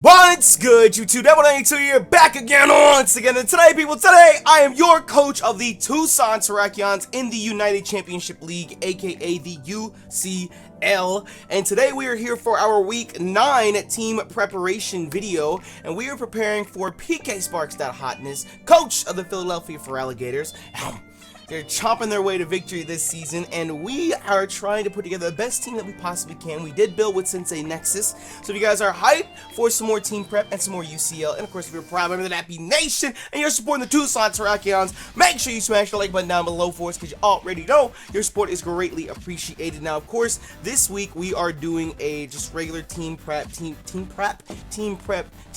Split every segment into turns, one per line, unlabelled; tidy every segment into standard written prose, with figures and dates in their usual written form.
What's good, YouTube? S2W9 here, back again once again. And today, people, I am your coach of the Tucson Terrakions in the United Championship League, aka the UCL. And today we are here for our Week 9 team preparation video, and we are preparing for PK Sparks.Hotness, coach of the Philadelphia Feraligatrs. They're chomping their way to victory this season, and we are trying to put together the best team that we possibly can. We did build with Sensei Nexus, so if you guys are hyped for some more team prep and some more UCL, and of course if you're a proud member of the Nappy Nation and you're supporting the Tucson Terrakions, make sure you smash the like button down below for us, because you already know your support is greatly appreciated. Now, of course, this week we are doing a just regular team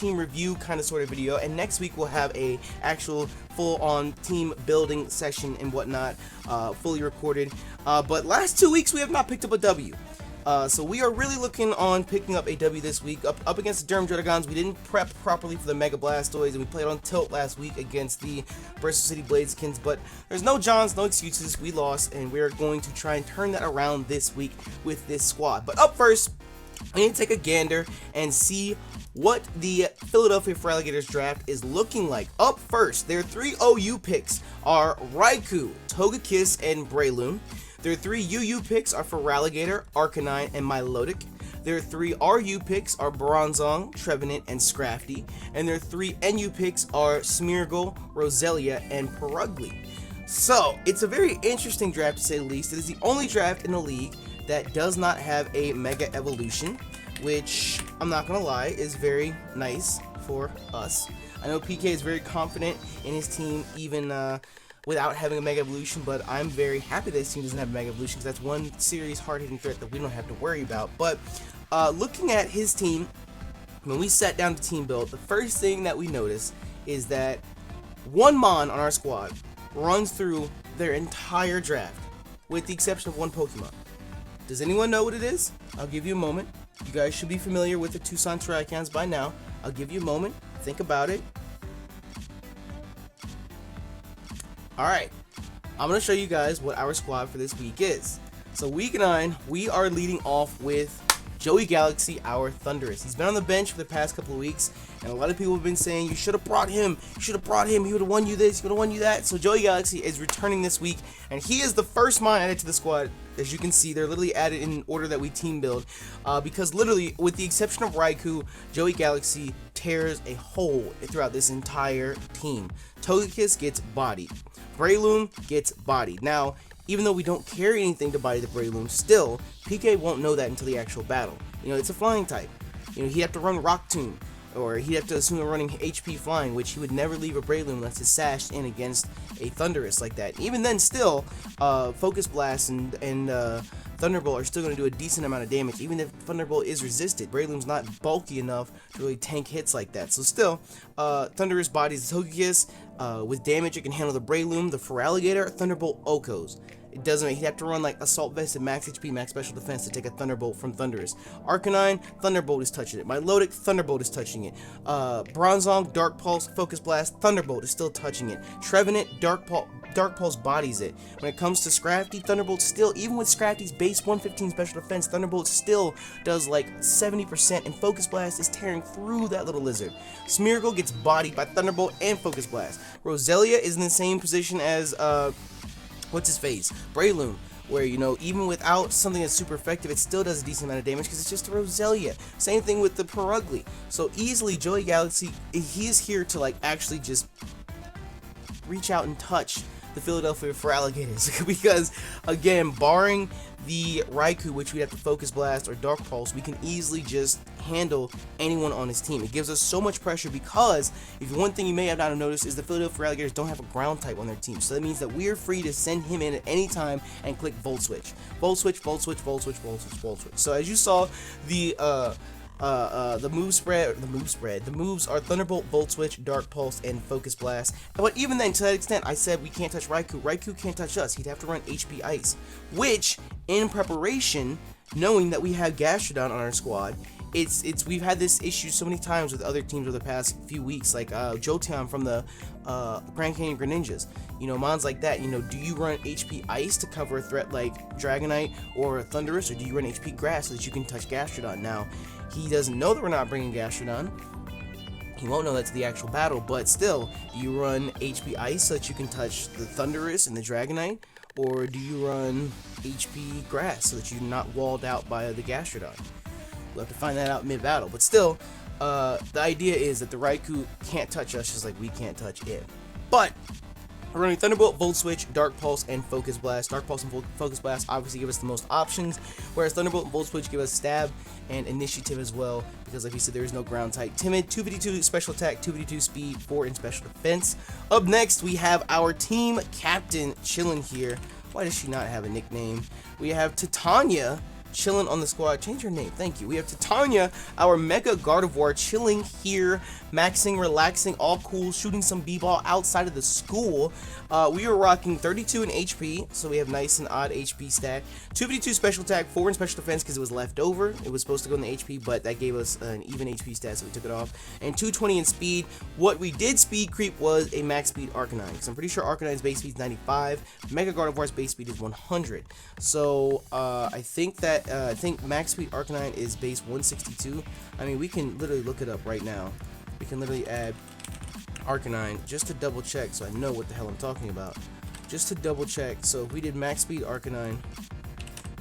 review kind of sort of video, and next week we'll have a actual full-on team building session and whatnot, fully recorded. But last 2 weeks we have not picked up a W. So we are really looking on picking up a W this week. Up against the Dragons, we didn't prep properly for the Mega Blastoise, and we played on tilt last week against the Bristol City Bladeskins. But there's no Johns, no excuses. We lost, and we're going to try and turn that around this week with this squad. But up first, we need to take a gander and see what the Philadelphia Feraligatrs draft is looking like. Up first, their 3 OU picks are Raikou, Togekiss, and Breloom. Their 3 UU picks are Feraligatr, Arcanine, and Milotic. Their 3 RU picks are Bronzong, Trevenant, and Scrafty. And their 3 NU picks are Smeargle, Roselia, and Purugly. So, it's a very interesting draft to say the least. It is the only draft in the league that does not have a Mega Evolution, which, I'm not gonna lie, is very nice for us. I know PK is very confident in his team, even without having a Mega Evolution, but I'm very happy that his team doesn't have a Mega Evolution, because that's one serious hard-hitting threat that we don't have to worry about. But looking at his team, when we sat down to team build, the first thing that we noticed is that one Mon on our squad runs through their entire draft, with the exception of one Pokemon. Does anyone know what it is? I'll give you a moment. You guys should be familiar with the Tucson Terrakions by now. I'll give you a moment. Think about it. Alright. I'm going to show you guys what our squad for this week is. So week 9, we are leading off with Joey Galaxy, our Thundurus. He's been on the bench for the past couple of weeks, and a lot of people have been saying, you should have brought him, he would have won you this, he would have won you that. So Joey Galaxy is returning this week, and he is the first Mon added to the squad. As you can see, they're literally added in order that we team build, because literally, with the exception of Raikou, Joey Galaxy tears a hole throughout this entire team. Togekiss gets bodied. Breloom gets bodied. Now, even though we don't carry anything to body the Breloom, still, PK won't know that until the actual battle. You know, it's a flying type. You know, he'd have to run Rock Tomb, or he'd have to assume we're running HP Flying, which he would never leave a Breloom unless it's sashed in against a Thundurus like that. Even then, still, Focus Blast and Thunderbolt are still going to do a decent amount of damage, even if Thunderbolt is resisted. Breloom's not bulky enough to really tank hits like that. So still, Thundurus bodies the Togekiss. With damage, it can handle the Breloom, the Feraligatr, Thunderbolt Okos. It doesn't, he'd have to run like Assault Vest and Max HP, Max Special Defense to take a Thunderbolt from Thundurus. Arcanine, Thunderbolt is touching it. Milotic, Thunderbolt is touching it. Bronzong, Dark Pulse, Focus Blast, Thunderbolt is still touching it. Trevenant, Dark Pulse bodies it. When it comes to Scrafty, Thunderbolt still, even with Scrafty's base 115 Special Defense, Thunderbolt still does like 70%, and Focus Blast is tearing through that little lizard. Smeargle gets bodied by Thunderbolt and Focus Blast. Roselia is in the same position as, what's his face? Breloom, where, you know, even without something that's super effective, it still does a decent amount of damage because it's just a Roselia. Same thing with the Purugly. So easily, Joey Galaxy, he is here to like actually just reach out and touch the Philadelphia Feraligatrs, because again, barring the Raikou, which we'd have to Focus Blast or Dark Pulse, we can easily just handle anyone on his team. It gives us so much pressure, because if one thing you may have not noticed is the Philadelphia Feraligatrs don't have a ground type on their team, so that means that we're free to send him in at any time and click Volt Switch. Volt Switch, Volt Switch, Volt Switch, Volt Switch, Volt Switch. So as you saw, the moves are Thunderbolt, Volt Switch, Dark Pulse, and Focus Blast. But even then, to that extent, I said we can't touch Raikou. Raikou can't touch us. He'd have to run HP Ice, which, in preparation, knowing that we have Gastrodon on our squad, we've had this issue so many times with other teams over the past few weeks, like Jotan from the Grand Canyon Greninjas. You know, mons like that. You know, do you run HP Ice to cover a threat like Dragonite or Thundurus, or do you run HP Grass so that you can touch Gastrodon? Now, He doesn't know that we're not bringing Gastrodon. He won't know that to the actual battle, but still, do you run HP Ice so that you can touch the Thundurus and the Dragonite? Or do you run HP Grass so that you're not walled out by the Gastrodon? We'll have to find that out mid-battle, but still, the idea is that the Raikou can't touch us just like we can't touch it. But we're running Thunderbolt, Volt Switch, Dark Pulse, and Focus Blast. Dark Pulse and Focus Blast obviously give us the most options, whereas Thunderbolt and Volt Switch give us Stab and Initiative as well, because like we said, there is no ground type. Timid, 252 Special Attack, 252 Speed, 4 in Special Defense. Up next, we have our team captain chilling here. Why does she not have a nickname? We have Titania chilling on the squad. Change your name, thank you. We have Titania, our Mega Gardevoir, chilling here, maxing, relaxing, all cool, shooting some b-ball outside of the school. We are rocking 32 in HP, so we have nice and odd HP stat. 252 special attack, 4 in special defense because it was left over. It was supposed to go in the HP, but that gave us an even HP stat, so we took it off. And 220 in speed. What we did speed creep was a max speed Arcanine, because I'm pretty sure Arcanine's base speed is 95. Mega Gardevoir's base speed is 100. So I think max speed Arcanine is base 162. I mean, we can literally look it up right now. We can literally add Arcanine just to double check so I know what the hell I'm talking about. Just to double check. So if we did max speed Arcanine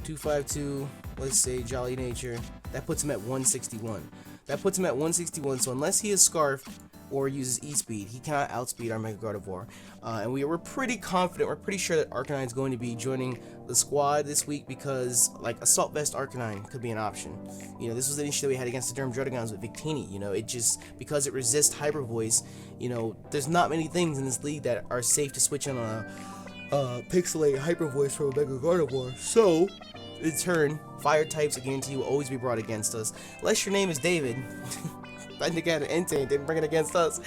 252, let's say Jolly Nature, that puts him at 161. That puts him at 161, so unless he is Scarfed or uses E-Speed, he cannot outspeed our Mega Gardevoir. And we're pretty confident, we're pretty sure that Arcanine is going to be joining the squad this week, because like Assault Vest Arcanine could be an option. You know, this was the issue that we had against the Derm Druddigons with Victini. You know, it just, because it resists Hyper Voice, you know, there's not many things in this league that are safe to switch on a Pixelate Hyper Voice from a Mega Gardevoir. So, in turn, fire types, I guarantee, will always be brought against us, unless your name is David. I think I had an Entei, didn't bring it against us.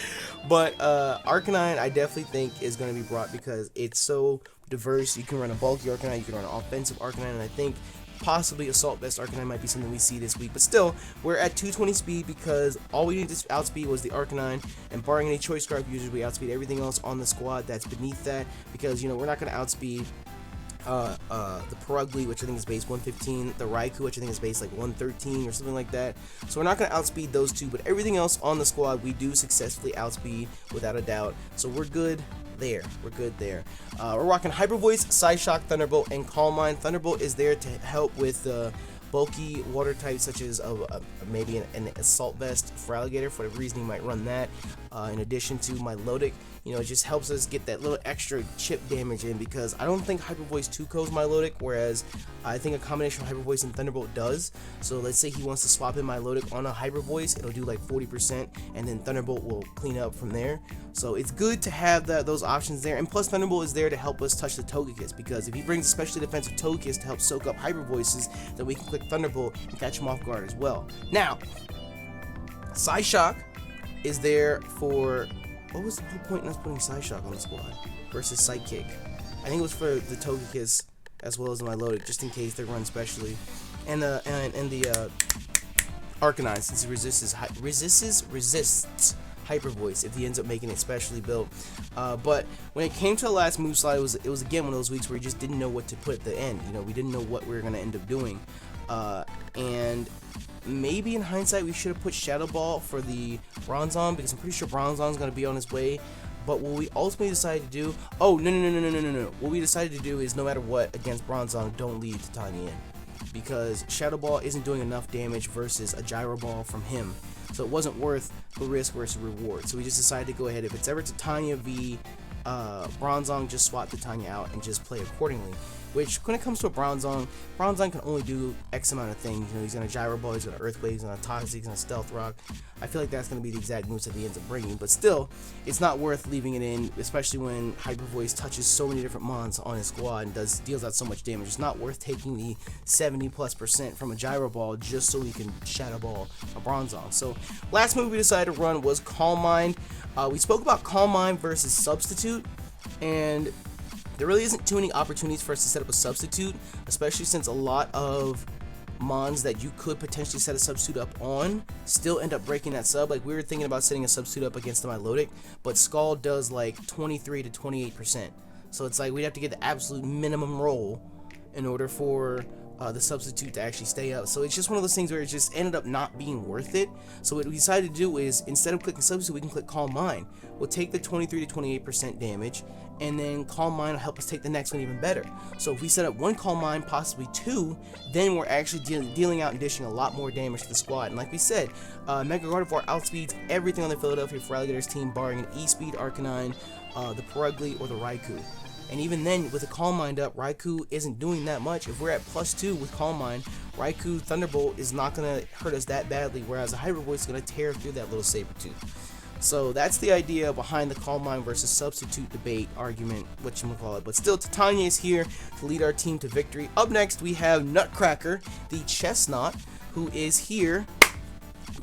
But Arcanine, I definitely think is going to be brought because it's so diverse. You can run a bulky Arcanine, you can run an offensive Arcanine, and I think possibly Assault Vest Arcanine might be something we see this week. But still, we're at 220 speed because all we needed to outspeed was the Arcanine, and barring any Choice Scarf users, we outspeed everything else on the squad that's beneath that, because, you know, we're not going to outspeed the Perugly, which I think is base 115, the Raikou, which I think is base like 113 or something like that. So we're not going to outspeed those two, but everything else on the squad we do successfully outspeed without a doubt. So we're good there. We're good there. We're rocking Hyper Voice, Psyshock, Thunderbolt, and Calm Mind. Thunderbolt is there to help with bulky water types such as maybe an Assault Vest Feraligatr. For whatever reason, you might run that. In addition to my Milotic, you know, it just helps us get that little extra chip damage in, because I don't think Hyper Voice 2-Co's Milotic, whereas I think a combination of Hyper Voice and Thunderbolt does. So let's say he wants to swap in Milotic on a Hyper Voice, it'll do like 40%, and then Thunderbolt will clean up from there. So it's good to have those options there, and plus Thunderbolt is there to help us touch the Togekiss, because if he brings a specially defensive Togekiss to help soak up Hyper Voices, then we can click Thunderbolt and catch him off guard as well. Now, Psyshock is there for, what was the whole point in us putting Psyshock on the squad versus Psychic? I think it was for the Togekiss as well as the Milotic, just in case they run specially, and the Arcanine, since he resists Hyper Voice if he ends up making it specially built. But when it came to the last move slide, it was again one of those weeks where we just didn't know what to put at the end. You know, we didn't know what we were gonna end up doing, and maybe in hindsight we should have put Shadow Ball for the Bronzong, because I'm pretty sure Bronzong's gonna be on his way. But what we ultimately decided to do, oh no, what we decided to do is, no matter what, against Bronzong, don't leave Titania in, because Shadow Ball isn't doing enough damage versus a Gyro Ball from him, so it wasn't worth the risk versus reward. So we just decided to go ahead, if it's ever Titania v Bronzong, just swap Titania out and just play accordingly. Which, when it comes to a Bronzong can only do X amount of things. You know, he's gonna Gyro Ball, he's gonna Earthquake, he's gonna Toxic, he's gonna Stealth Rock. I feel like that's gonna be the exact moves that he ends up bringing, but still, it's not worth leaving it in, especially when Hyper Voice touches so many different mons on his squad and deals out so much damage. It's not worth taking the 70+% from a Gyro Ball just so he can Shadow Ball a Bronzong. So, last move we decided to run was Calm Mind. We spoke about Calm Mind versus Substitute, and there really isn't too many opportunities for us to set up a substitute, especially since a lot of mons that you could potentially set a substitute up on still end up breaking that sub. Like, we were thinking about setting a substitute up against the Milotic, but Scald does like 23 to 28%. So it's like we'd have to get the absolute minimum roll in order for the substitute to actually stay up. So it's just one of those things where it just ended up not being worth it. So what we decided to do is, instead of clicking substitute, we can click Calm Mind. We'll take the 23 to 28% damage, and then Calm Mind will help us take the next one even better. So if we set up 1 Calm Mind, possibly 2, then we're actually dealing out and dishing a lot more damage to the squad. And like we said, Mega Gardevoir outspeeds everything on the Philadelphia Feraligatrs team, barring an E-Speed Arcanine, the Perugly, or the Raikou. And even then, with a Calm Mind up, Raikou isn't doing that much. If we're at +2 with Calm Mind, Raikou Thunderbolt is not going to hurt us that badly, whereas a Hybrid Voice is going to tear through that little Sabertooth. So that's the idea behind the Calm Mind versus substitute debate argument, whatchamacallit. But still, Titania is here to lead our team to victory. Up next, we have Nutcracker, the Chesnaught, who is here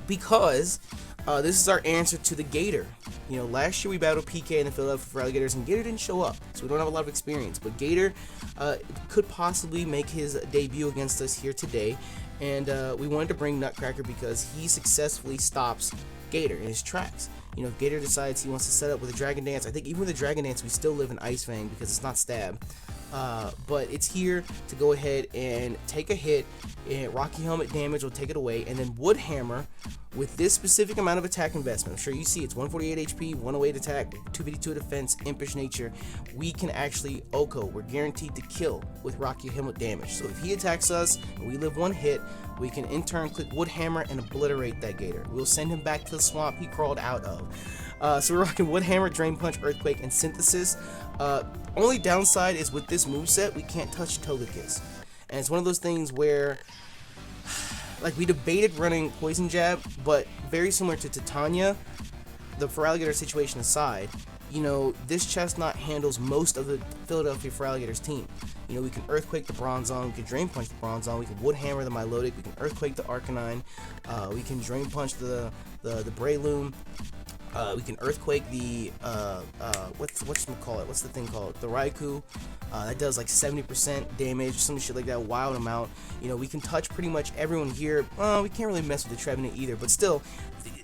because this is our answer to the Gator. You know, last year we battled PK in the Philadelphia Feraligatrs, and Gator didn't show up, so we don't have a lot of experience. But Gator could possibly make his debut against us here today, and we wanted to bring Nutcracker because he successfully stops Gator in his tracks. You know, if Gator decides he wants to set up with a Dragon Dance, I think even with a Dragon Dance we still live in Ice Fang because it's not Stab. But it's here to go ahead and take a hit, and Rocky Helmet damage will take it away, and then Wood Hammer with this specific amount of attack investment. I'm sure you see it's 148 HP, 108 attack, 252 defense, Impish Nature. We can actually OHKO. We're guaranteed to kill with Rocky Helmet damage. So if he attacks us and we live 1 hit, we can in turn click Wood Hammer and obliterate that Gator. We'll send him back to the swamp he crawled out of. So we're rocking Wood Hammer, Drain Punch, Earthquake, and Synthesis. Only downside is with this moveset, we can't touch Togekiss. And it's one of those things where, like, we debated running Poison Jab, but very similar to Titania, the Feraligator situation aside, you know, this Chesnaught handles most of the Philadelphia Feraligatrs team. You know, we can Earthquake the Bronzong, we can Drain Punch the Bronzong, we can Wood Hammer the Milotic, we can Earthquake the Arcanine, we can Drain Punch the Breloom. We can Earthquake the what's the thing called? The Raikou. That does like 70% damage, some shit like that, wild amount. You know, we can touch pretty much everyone here. We can't really mess with the Trevenant either, but still,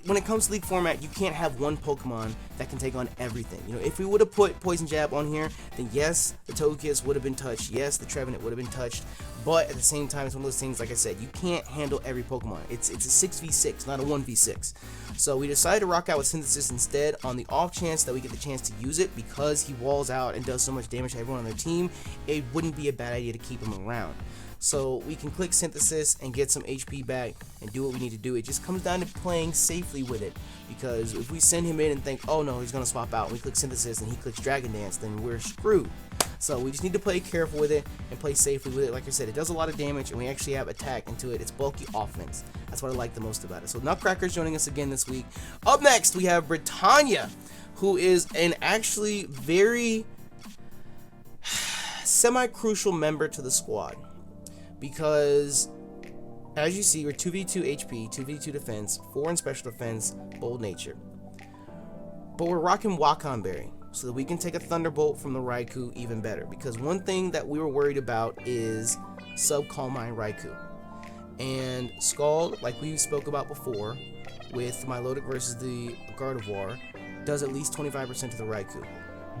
when it comes to League format, you can't have one Pokemon that can take on everything. You know, if we would have put Poison Jab on here, then yes, the Togekiss would have been touched. Yes, the Trevenant would have been touched. But at the same time, it's one of those things, like I said, you can't handle every Pokemon. It's a 6v6, not a 1v6. So we decided to rock out with Synthesis instead on the off chance that we get the chance to use it, because he walls out and does so much damage to everyone on their team. It wouldn't be a bad idea to keep him around. So we can click Synthesis and get some HP back and do what we need to do. It just comes down to playing safely with it, because if we send him in and think, oh no, he's going to swap out, and we click Synthesis and he clicks Dragon Dance, then we're screwed. So we just need to play careful with it and play safely with it. Like I said, it does a lot of damage, and we actually have attack into it. It's bulky offense. That's what I like the most about it. So Nutcracker's joining us again this week. Up next, we have Britannia, who is an actually very semi-crucial member to the squad. Because, as you see, we're 2v2 HP, 2v2 defense, 4 in special defense, bold nature. But we're rocking Wakon Berry, so that we can take a Thunderbolt from the Raikou even better. Because one thing that we were worried about is sub-Calm Mind Raikou. And Scald, like we spoke about before, with Milotic versus the Gardevoir, does at least 25% to the Raikou,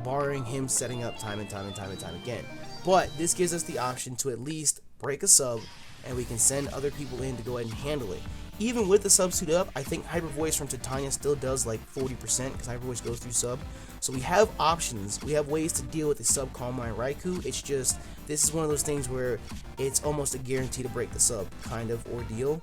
barring him setting up time and time again. But this gives us the option to at least break a sub, and we can send other people in to go ahead and handle it. Even with the substitute up, I think Hyper Voice from Titania still does like 40%, because Hyper Voice goes through sub. So we have options, we have ways to deal with the sub Calm Mind Raikou. It's just, this is one of those things where it's almost a guarantee to break the sub kind of ordeal.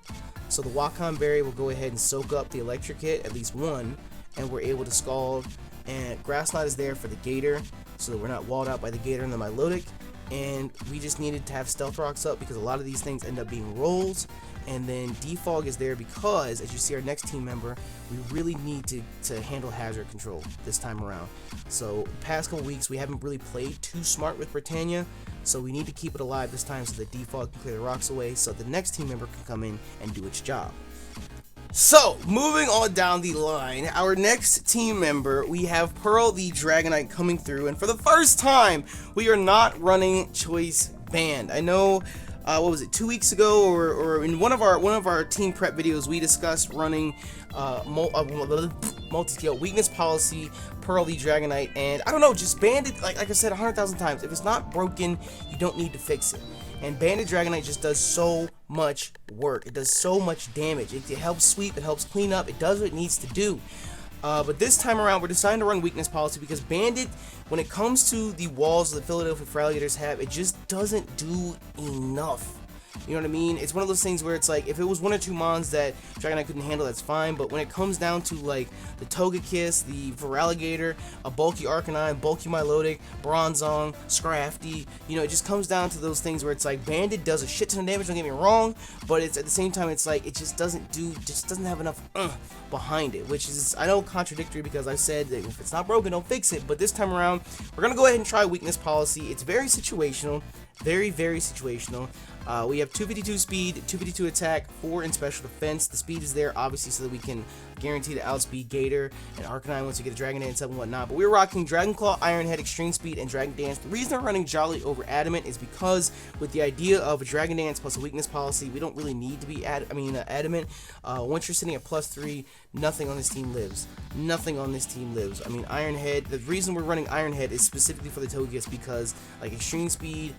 So the Wakon Berry will go ahead and soak up the electric hit, at least one, and we're able to Scald. And Grass Knot is there for the Gator, so that we're not walled out by the Gator and the Milotic. And we just needed to have Stealth Rocks up, because a lot of these things end up being rolls. And then Defog is there because, as you see our next team member, we really need to handle hazard control this time around. So past couple weeks we haven't really played too smart with Britannia, so we need to keep it alive this time so that Defog can clear the rocks away, so the next team member can come in and do its job. So, moving on down the line, our next team member, we have Pearl the Dragonite coming through, and for the first time, we are not running Choice Band. I know, what was it, 2 weeks ago, or in one of our team prep videos, we discussed running multi-scale weakness policy, Pearl the Dragonite, and I don't know, just band it, like I said 100,000 times. If it's not broken, you don't need to fix it. and Banded Dragonite just does so much work. It does so much damage. It helps sweep, it helps clean up, it does what it needs to do. But this time around, we're deciding to run weakness policy because Bandit, when it comes to the walls that Philadelphia Feraligatrs have, it just doesn't do enough. You know what I mean? It's one of those things where it's like, if it was one or two mons that Dragonite couldn't handle, that's fine. But when it comes down to like the Togekiss, the Feraligatr, a bulky Arcanine, bulky Milotic, Bronzong, Scrafty, you know, it just comes down to those things where it's like Bandit does a shit ton of damage, don't get me wrong, but it's at the same time, it's like, it just doesn't have enough behind it, which is, I know, contradictory because I said that if it's not broken, don't fix it. But this time around, we're going to go ahead and try weakness policy. It's very situational, very situational. We have 252 speed, 252 attack, 4 in special defense. The speed is there obviously so that we can guarantee to outspeed Gator and Arcanine once we get a Dragon Dance up and whatnot. But we're rocking Dragon Claw, Iron Head, Extreme Speed, and Dragon Dance. The reason I'm running Jolly over Adamant is because with the idea of a Dragon Dance plus a weakness policy, we don't really need to be Adamant. Once you're sitting at +3, nothing on this team lives. Nothing on this team lives. I mean, Iron Head, the reason we're running Iron Head is specifically for the Togekiss because like Extreme Speed,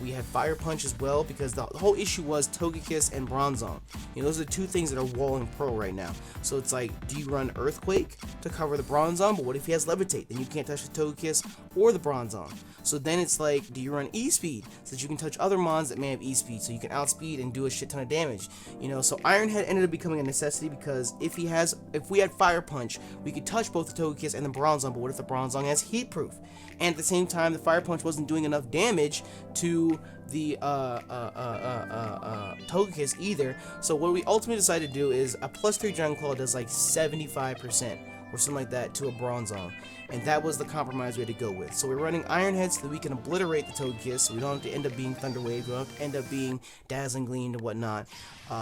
we have Fire Punch as well because the whole issue was Togekiss and Bronzong. You know, those are the two things that are walling pro right now. So it's like, do you run Earthquake to cover the Bronzong? But what if he has Levitate? Then you can't touch the Togekiss or the Bronzong. So then it's like, do you run E-Speed so that you can touch other mons that may have E-Speed so you can outspeed and do a shit ton of damage? You know, so Iron Head ended up becoming a necessity because if we had Fire Punch, we could touch both the Togekiss and the Bronzong, but what if the Bronzong has Heat Proof? And at the same time, the Fire Punch wasn't doing enough damage to the Togekiss either. So what we ultimately decided to do is a +3 Dragon Claw does like 75% or something like that to a Bronzong, and that was the compromise we had to go with. So we're running Iron Head so that we can obliterate the Togekiss, so we don't have to end up being Thunder Wave, we don't have to end up being Dazzling Gleam and whatnot.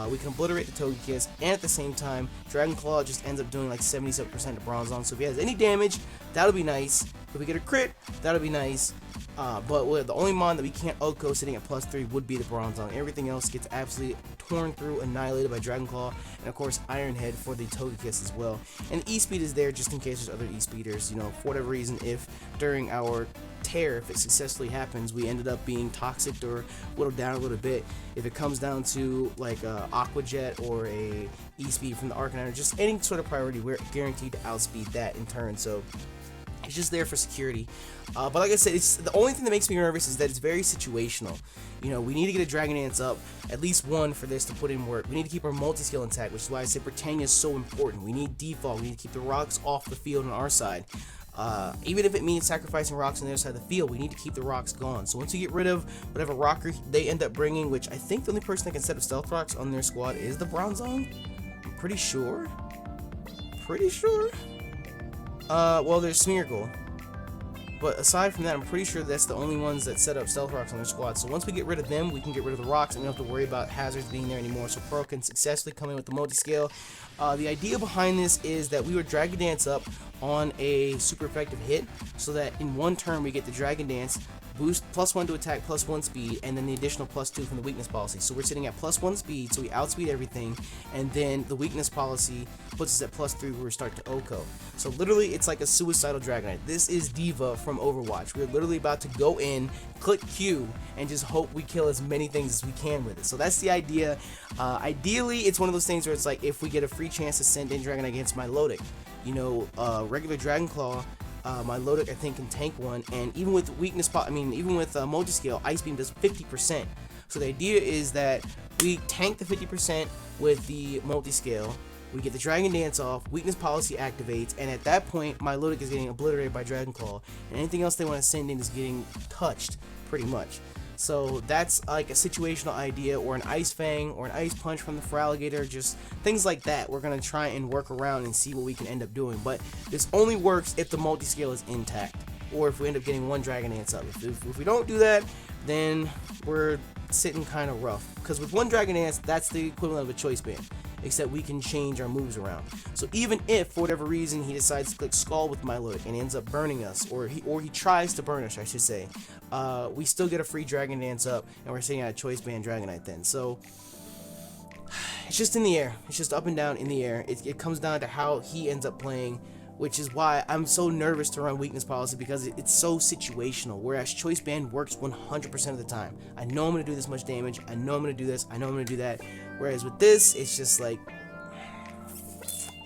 We can obliterate the Togekiss, and at the same time, Dragon Claw just ends up doing like 77% to Bronzong. So if he has any damage, that'll be nice. If we get a crit, that'll be nice. But the only mon that we can't OHKO sitting at +3 would be the Bronzong. Everything else gets absolutely torn through, annihilated by Dragon Claw, and of course Iron Head for the Togekiss as well. And E-Speed is there just in case there's other E-Speeders. You know, for whatever reason, if during our tear, if it successfully happens, we ended up being toxic or whittled down a little bit. If it comes down to like a Aqua Jet or a E-Speed from the Arcanine, or just any sort of priority, we're guaranteed to outspeed that in turn. So it's just there for security. But like I said, it's the only thing that makes me nervous is that it's very situational. You know, we need to get a Dragon Dance up, at least one, for this to put in work. We need to keep our multi-skill intact, which is why I say Britannia is so important. We need default. We need to keep the rocks off the field on our side. Even if it means sacrificing rocks on the other side of the field, we need to keep the rocks gone. So once you get rid of whatever rocker they end up bringing, which I think the only person that can set up stealth rocks on their squad is the Bronzong. I'm pretty sure. Well, there's Smeargle. But aside from that, I'm pretty sure that's the only ones that set up stealth rocks on their squad. So once we get rid of them, we can get rid of the rocks, and we don't have to worry about hazards being there anymore. So Pro can successfully come in with the multi-scale. The idea behind this is that we would Dragon Dance up on a super effective hit, so that in one turn we get the Dragon Dance, boost +1 to attack, +1 speed, and then the additional +2 from the weakness policy. So we're sitting at +1 speed, so we outspeed everything, and then the weakness policy puts us at +3 where we start to OHKO. So literally, it's like a suicidal Dragonite. This is Diva from Overwatch. We're literally about to go in, click Q, and just hope we kill as many things as we can with it. So that's the idea. Ideally, it's one of those things where it's like, if we get a free chance to send in Dragonite against Milotic, you know, regular Dragon Claw, Milotic I think can tank one, and even with weakness, even with multi-scale, Ice Beam does 50%. So the idea is that we tank the 50% with the multi-scale, we get the Dragon Dance off, weakness policy activates, and at that point, Milotic is getting obliterated by Dragon Claw, and anything else they want to send in is getting touched, pretty much. So that's like a situational idea, or an Ice Fang, or an Ice Punch from the Feraligatr, just things like that. We're going to try and work around and see what we can end up doing. But this only works if the multi-scale is intact, or if we end up getting one Dragon Dance up. If we don't do that, then we're sitting kind of rough. Because with one Dragon Dance, that's the equivalent of a Choice Band, except we can change our moves around. So even if, for whatever reason, he decides to click Skull with Milotic and he ends up burning us, or he tries to burn us, I should say, we still get a free Dragon Dance up, and we're sitting at a Choice Band Dragonite then. So it's just in the air. It's just up and down in the air. It comes down to how he ends up playing which is why I'm so nervous to run weakness policy, because it's so situational, whereas choice band works 100% of the time. I know I'm going to do this much damage, I know I'm going to do this, I know I'm going to do that, whereas with this, it's just like,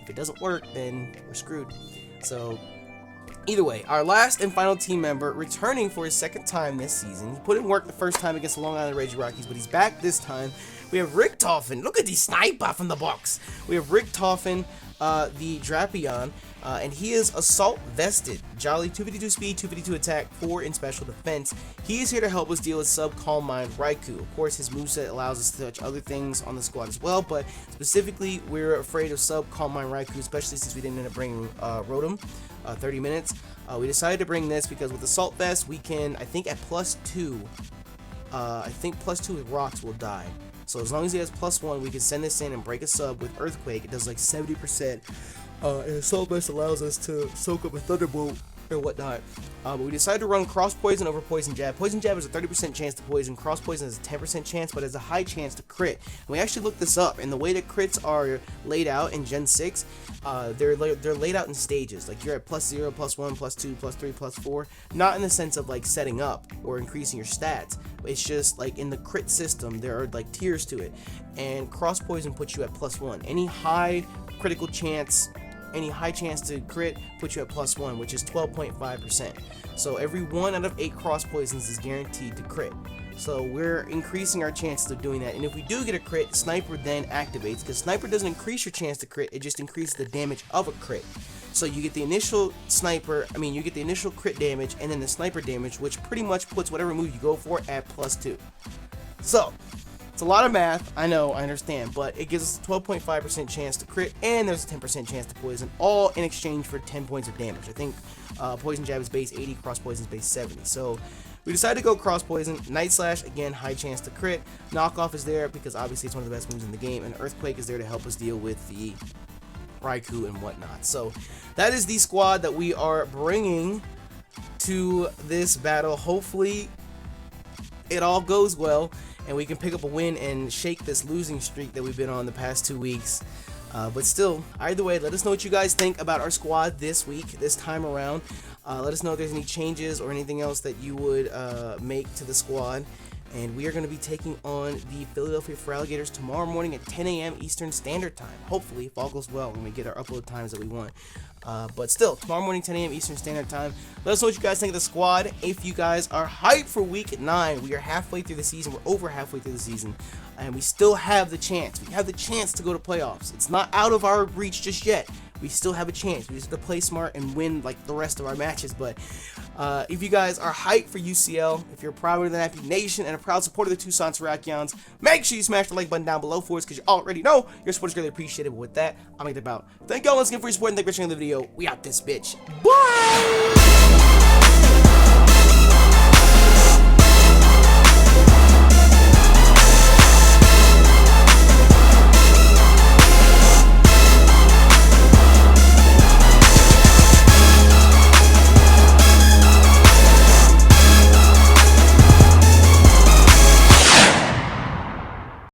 if it doesn't work, then we're screwed. So either way, our last and final team member, returning for his second time this season. He put in work the first time against the Long Island Raging Rockies, but he's back this time. We have Richtofen. Look at the sniper from the box. We have Richtofen, the Drapion, and he is Assault Vested. Jolly, 252 speed, 252 attack, 4 in special defense. He is here to help us deal with Sub Calm Mind Raikou. Of course, his moveset allows us to touch other things on the squad as well, but specifically, we're afraid of Sub Calm Mind Raikou, especially since we didn't end up bringing Rotom 30 minutes. We decided to bring this because with Assault Vest, we can, I think at +2, I think +2 with rocks will die. So as long as he has +1, we can send this in and break a sub with Earthquake. It does like 70%. And Assault Vest allows us to soak up a Thunderbolt or whatnot. But we decided to run Cross Poison over Poison Jab. Poison Jab has a 30% chance to poison. Cross Poison has a 10% chance, but has a high chance to crit. And we actually looked this up, and the way that crits are laid out in Gen 6, they're laid out in stages. Like you're at +0, +1, +2, +3, +4. Not in the sense of like setting up or increasing your stats. It's just like in the crit system, there are like tiers to it. And Cross Poison puts you at +1. Any high critical chance, any high chance to crit puts you at +1, which is 12.5%. So every 1 out of 8 cross poisons is guaranteed to crit. So we're increasing our chances of doing that. And if we do get a crit, Sniper then activates, because Sniper doesn't increase your chance to crit, it just increases the damage of a crit. So you get the initial you get the initial crit damage and then the Sniper damage, which pretty much puts whatever move you go for at +2. So it's a lot of math, I know, I understand, but it gives us a 12.5% chance to crit, and there's a 10% chance to poison, all in exchange for 10 points of damage. I think Poison Jab is base 80, Cross Poison is base 70. So we decided to go Cross Poison. Night Slash, again, high chance to crit. Knockoff is there because obviously it's one of the best moves in the game, and Earthquake is there to help us deal with the Raikou and whatnot. So that is the squad that we are bringing to this battle. Hopefully it all goes well and we can pick up a win and shake this losing streak that we've been on the past 2 weeks. But still, either way, let us know what you guys think about our squad this week, this time around. Let us know if there's any changes or anything else that you would make to the squad. And we are going to be taking on the Philadelphia Feraligatrs tomorrow morning at 10 a.m. Eastern Standard Time. Hopefully, if all goes well, when we get our upload times that we want. But still, tomorrow morning, 10 a.m. Eastern Standard Time. Let us know what you guys think of the squad. If you guys are hyped for Week 9, we are halfway through the season. We're over halfway through the season. And we still have the chance. We have the chance to go to playoffs. It's not out of our reach just yet. We still have a chance. We just have to play smart and win like the rest of our matches. But if you guys are hyped for UCL, if you're proud of the Nappy Nation and a proud supporter of the Tucson Terrakions, make sure you smash the like button down below for us, because you already know your support is greatly appreciated. But with that, I'm going to get about. Thank y'all once again for your support and thank you for watching the video. We out this bitch. Bye!